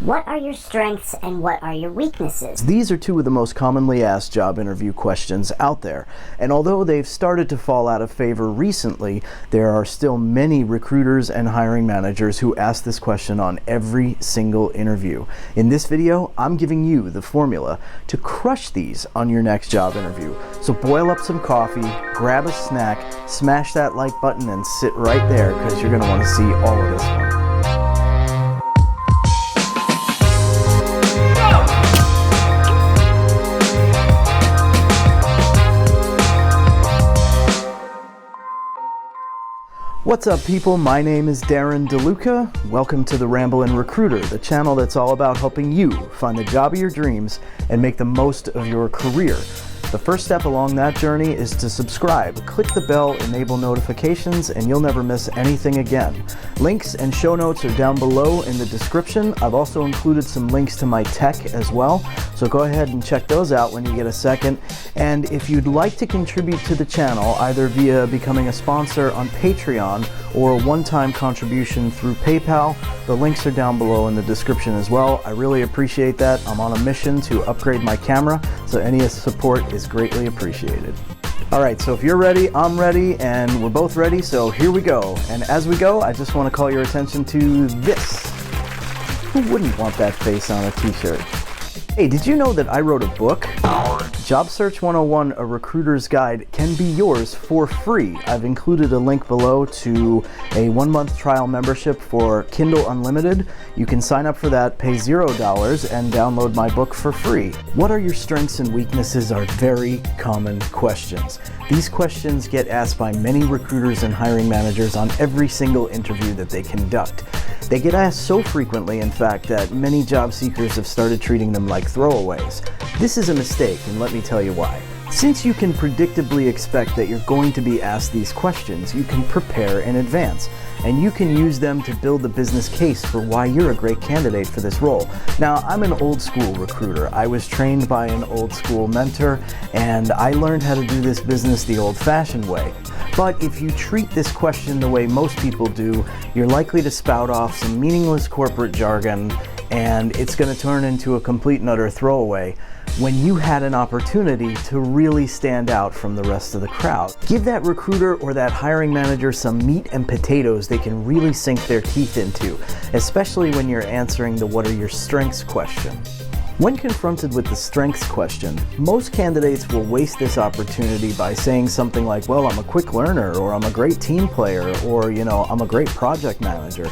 What are your strengths and what are your weaknesses? These are two of the most commonly asked job interview questions out there. And although they've started to fall out of favor recently, there are still many recruiters and hiring managers who ask this question on every single interview. In this video, I'm giving you the formula to crush these on your next job interview. So boil up some coffee, grab a snack, smash that like button, and sit right there because you're going to want to see all of this one. What's up, people? My name is Darren DeLuca. Welcome to the Ramblin' Recruiter, the channel that's all about helping you find the job of your dreams and make the most of your career. The first step along that journey is to subscribe. Click the bell, enable notifications, and you'll never miss anything again. Links and show notes are down below in the description. I've also included some links to my tech as well, so go ahead and check those out when you get a second. And if you'd like to contribute to the channel, either via becoming a sponsor on Patreon or a one-time contribution through PayPal, the links are down below in the description as well. I really appreciate that. I'm on a mission to upgrade my camera, so any support is greatly appreciated. All right, so if you're ready, I'm ready, and we're both ready, so here we go. And as we go, I just want to call your attention to this. Who wouldn't want that face on a t-shirt? Hey, did you know that I wrote a book? Job Search 101, A Recruiter's Guide, can be yours for free. I've included a link below to a 1-month trial membership for Kindle Unlimited. You can sign up for that, pay $0, and download my book for free. What are your strengths and weaknesses are very common questions. These questions get asked by many recruiters and hiring managers on every single interview that they conduct. They get asked so frequently, in fact, that many job seekers have started treating them like throwaways. This is a mistake, and let me tell you why. Since you can predictably expect that you're going to be asked these questions, you can prepare in advance, and you can use them to build the business case for why you're a great candidate for this role. Now, I'm an old school recruiter. I was trained by an old school mentor, and I learned how to do this business the old-fashioned way. But if you treat this question the way most people do, you're likely to spout off some meaningless corporate jargon, and it's going to turn into a complete and utter throwaway when you had an opportunity to really stand out from the rest of the crowd. Give that recruiter or that hiring manager some meat and potatoes they can really sink their teeth into, especially when you're answering the "what are your strengths" question. When confronted with the strengths question, most candidates will waste this opportunity by saying something like, well, I'm a quick learner, or I'm a great team player, or, I'm a great project manager.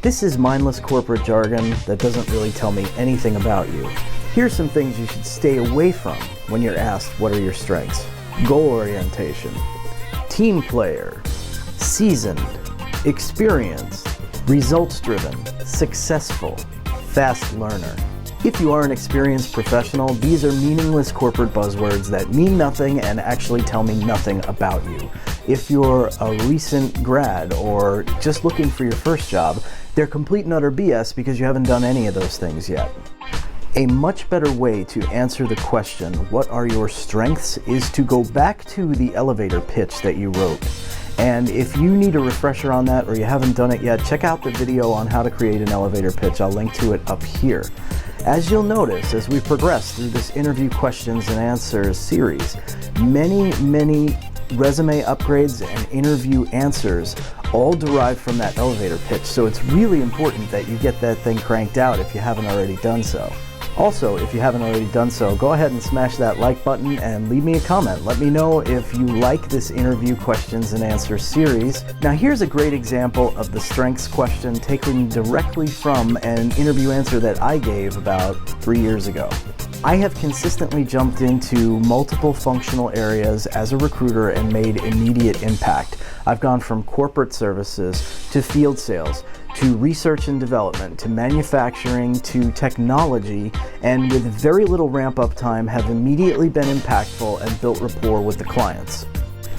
This is mindless corporate jargon that doesn't really tell me anything about you. Here's some things you should stay away from when you're asked, what are your strengths? Goal orientation, team player, seasoned, experienced, results-driven, successful, fast learner. If you are an experienced professional, these are meaningless corporate buzzwords that mean nothing and actually tell me nothing about you. If you're a recent grad or just looking for your first job, they're complete and utter BS because you haven't done any of those things yet. A much better way to answer the question, what are your strengths, is to go back to the elevator pitch that you wrote. And if you need a refresher on that or you haven't done it yet, check out the video on how to create an elevator pitch. I'll link to it up here. As you'll notice, as we progress through this interview questions and answers series, many resume upgrades and interview answers all derive from that elevator pitch. So it's really important that you get that thing cranked out if you haven't already done so. Also, if you haven't already done so, go ahead and smash that like button and leave me a comment. Let me know if you like this interview questions and answers series. Now, here's a great example of the strengths question taken directly from an interview answer that I gave about 3 years ago. I have consistently jumped into multiple functional areas as a recruiter and made immediate impact. I've gone from corporate services to field sales, to research and development, to manufacturing, to technology, and with very little ramp-up time have immediately been impactful and built rapport with the clients.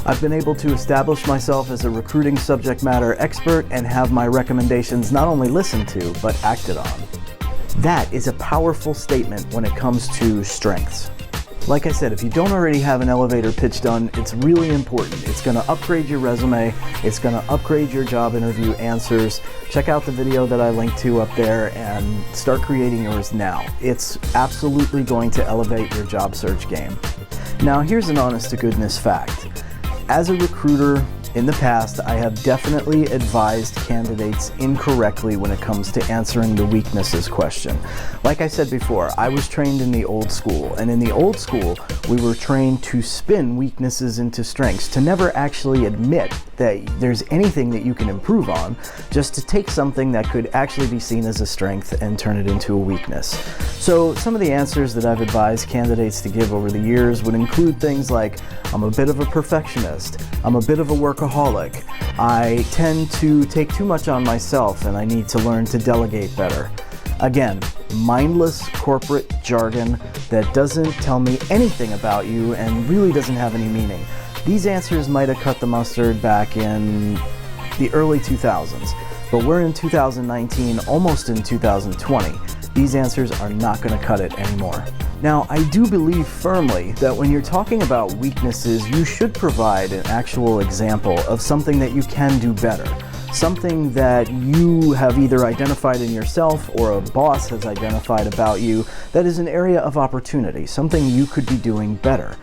I've been able to establish myself as a recruiting subject matter expert and have my recommendations not only listened to, but acted on. That is a powerful statement when it comes to strengths. Like I said, if you don't already have an elevator pitch done, it's really important. It's going to upgrade your resume. It's going to upgrade your job interview answers. Check out the video that I linked to up there and start creating yours now. It's absolutely going to elevate your job search game. Now, here's an honest to goodness fact. As a recruiter, in the past, I have definitely advised candidates incorrectly when it comes to answering the weaknesses question. Like I said before, I was trained in the old school, and in the old school, we were trained to spin weaknesses into strengths, to never actually admit that there's anything that you can improve on, just to take something that could actually be seen as a strength and turn it into a weakness. So some of the answers that I've advised candidates to give over the years would include things like, I'm a bit of a perfectionist, I'm a bit of a workaholic, I tend to take too much on myself and I need to learn to delegate better. Again, mindless corporate jargon that doesn't tell me anything about you and really doesn't have any meaning. These answers might have cut the mustard back in the early 2000s, but we're in 2019, almost in 2020. These answers are not going to cut it anymore. Now, I do believe firmly that when you're talking about weaknesses, you should provide an actual example of something that you can do better. Something that you have either identified in yourself or a boss has identified about you that is an area of opportunity, something you could be doing better.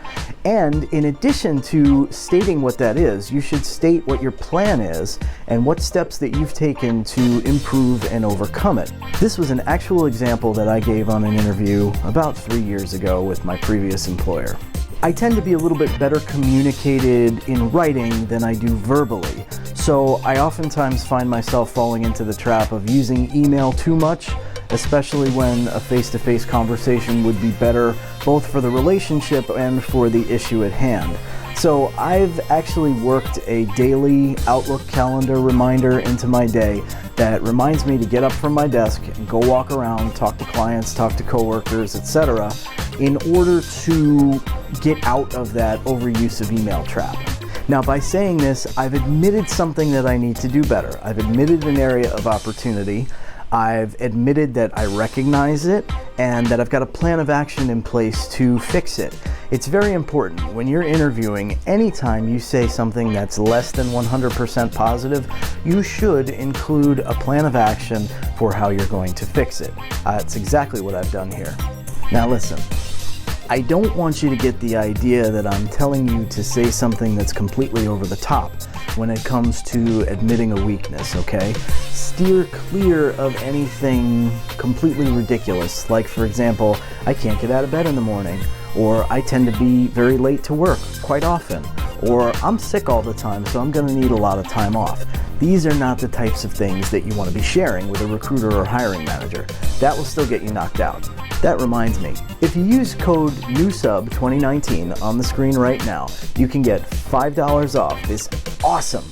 And in addition to stating what that is, you should state what your plan is and what steps that you've taken to improve and overcome it. This was an actual example that I gave on an interview about 3 years ago with my previous employer. I tend to be a little bit better communicated in writing than I do verbally. So I oftentimes find myself falling into the trap of using email too much, especially when a face-to-face conversation would be better both for the relationship and for the issue at hand. So I've actually worked a daily Outlook calendar reminder into my day that reminds me to get up from my desk and go walk around, talk to clients, talk to coworkers, etc., in order to get out of that overuse of email trap. Now, by saying this, I've admitted something that I need to do better. I've admitted an area of opportunity. I've admitted that I recognize it and that I've got a plan of action in place to fix it. It's very important when you're interviewing, anytime you say something that's less than 100% positive, you should include a plan of action for how you're going to fix it. That's exactly what I've done here. Now listen, I don't want you to get the idea that I'm telling you to say something that's completely over the top when it comes to admitting a weakness, okay? Steer clear of anything completely ridiculous, like for example, I can't get out of bed in the morning, or I tend to be very late to work quite often, or I'm sick all the time, so I'm gonna need a lot of time off. These are not the types of things that you want to be sharing with a recruiter or hiring manager. That will still get you knocked out. That reminds me, if you use code NEWSUB2019 on the screen right now, you can get $5 off this awesome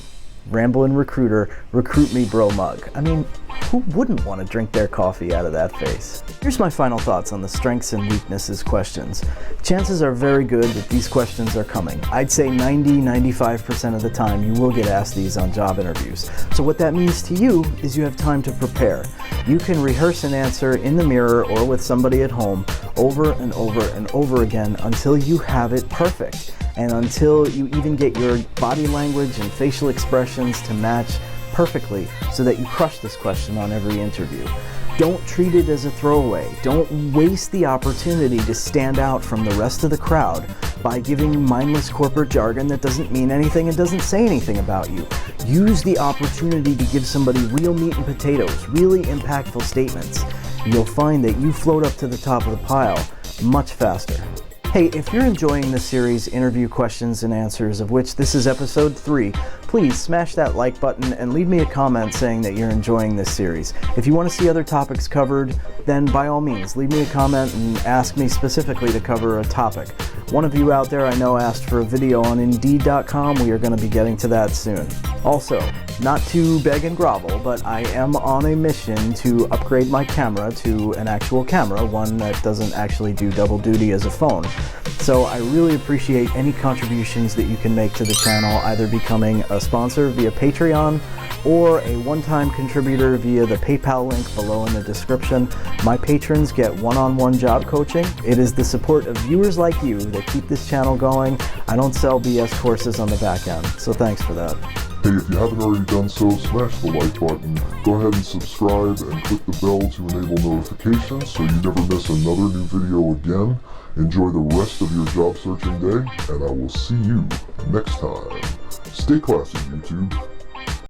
Ramblin' Recruiter Recruit Me Bro mug. I mean, who wouldn't want to drink their coffee out of that face? Here's my final thoughts on the strengths and weaknesses questions. Chances are very good that these questions are coming. I'd say 90-95% of the time you will get asked these on job interviews. So what that means to you is you have time to prepare. You can rehearse an answer in the mirror or with somebody at home over and over and over again until you have it perfect, and until you even get your body language and facial expressions to match perfectly so that you crush this question on every interview. Don't treat it as a throwaway. Don't waste the opportunity to stand out from the rest of the crowd by giving mindless corporate jargon that doesn't mean anything and doesn't say anything about you. Use the opportunity to give somebody real meat and potatoes, really impactful statements. You'll find that you float up to the top of the pile much faster. Hey, if you're enjoying this series, Interview Questions and Answers, of which this is episode 3, please smash that like button and leave me a comment saying that you're enjoying this series. If you want to see other topics covered, then by all means, leave me a comment and ask me specifically to cover a topic. One of you out there I know asked for a video on Indeed.com. We are going to be getting to that soon. Also, not to beg and grovel, but I am on a mission to upgrade my camera to an actual camera, one that doesn't actually do double duty as a phone. So I really appreciate any contributions that you can make to the channel, either becoming a sponsor via Patreon or a one-time contributor via the PayPal link below in the description. My patrons get one-on-one job coaching. It is the support of viewers like you that keep this channel going. I don't sell BS courses on the back end, so thanks for that. Hey, if you haven't already done so, smash the like button, go ahead and subscribe, and click the bell to enable notifications so you never miss another new video again. Enjoy the rest of your job searching day, and I will see you next time. Stay classy, YouTube.